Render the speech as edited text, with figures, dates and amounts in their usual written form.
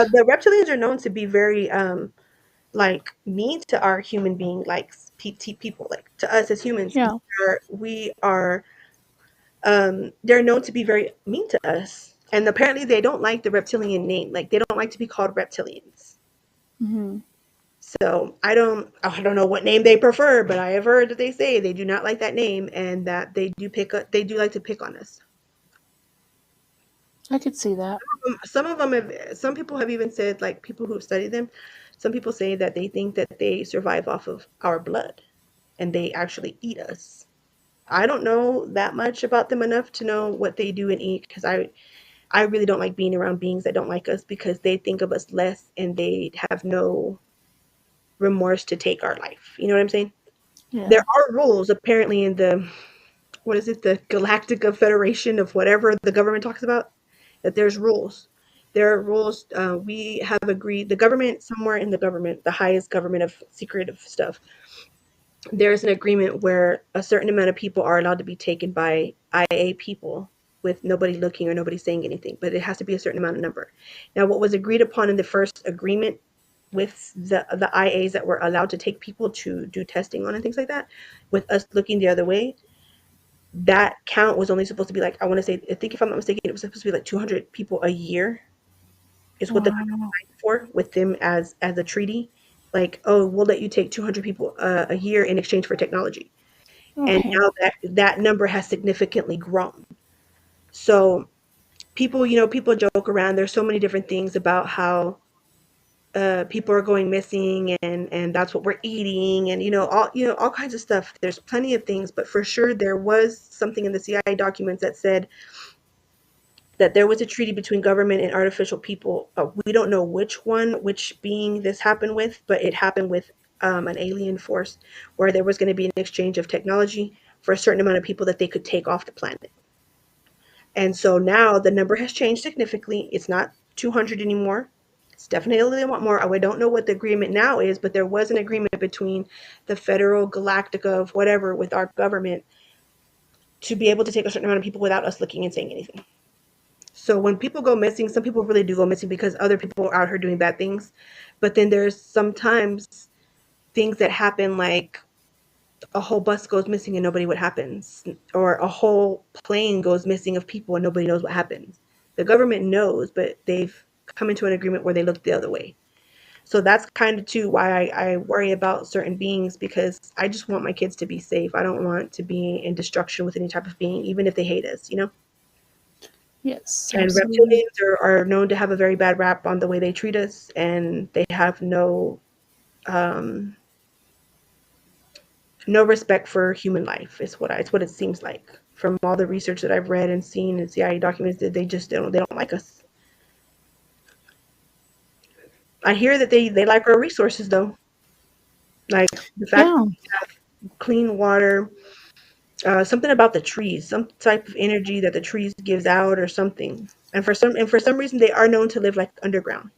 The reptilians are known to be very like mean to our human being, like people, like to us as humans. Yeah. They're known to be very mean to us, and apparently they don't like the reptilian name. Like they don't like to be called reptilians. Hmm. So I don't know what name they prefer, but I have heard that they say they do not like that name, and that they do like to pick on us. I could see that. Some of them have, some people have even said, like people who've studied them, some people say that they think that they survive off of our blood and they actually eat us. I don't know that much about them enough to know what they do and eat, because I really don't like being around beings that don't like us, because they think of us less and they have no remorse to take our life. You know what I'm saying? There Yeah. are rules apparently in the, what is it, the Galactica Federation of whatever the government talks about, that there's rules. There are rules. We have agreed, the government, somewhere in the government, the highest government of secretive stuff, there's an agreement where a certain amount of people are allowed to be taken by IA people with nobody looking or nobody saying anything, but it has to be a certain amount of number. Now, what was agreed upon in the first agreement with the IAs that were allowed to take people to do testing on and things like that, with us looking the other way, that count was only supposed to be like, I want to say, I think if I'm not mistaken, it was supposed to be like 200 people a year is what the government Wow. signed for with them as a treaty. Like, oh, we'll let you take 200 people a year in exchange for technology. And Okay. now that number has significantly grown. So people, people joke around. There's so many different things about how people are going missing, and that's what we're eating, and all kinds of stuff. There's plenty of things, but for sure there was something in the CIA documents that said that there was a treaty between government and artificial people. We don't know which being this happened with, but it happened with an alien force, where there was going to be an exchange of technology for a certain amount of people that they could take off the planet. And so now the number has changed significantly. It's not 200 anymore. It's definitely a lot more. I don't know what the agreement now is, but there was an agreement between the federal galactica of whatever with our government to be able to take a certain amount of people without us looking and saying anything. So when people go missing, some people really do go missing because other people are out here doing bad things. But then there's sometimes things that happen, like a whole bus goes missing and nobody what happens, or a whole plane goes missing of people and nobody knows what happens. The government knows, but they've come into an agreement where they look the other way. So that's kind of too why I worry about certain beings, because I just want my kids to be safe. I don't want to be in destruction with any type of being, even if they hate us. Yes, And absolutely. reptilians are known to have a very bad rap on the way they treat us, and they have um, no respect for human life. It's what it seems like from all the research that I've read and seen in CIA documents, that they don't like us. I hear that they like our resources though, like the fact that Yeah. we have clean water, something about the trees, some type of energy that the trees gives out or something. And for some reason they are known to live like underground.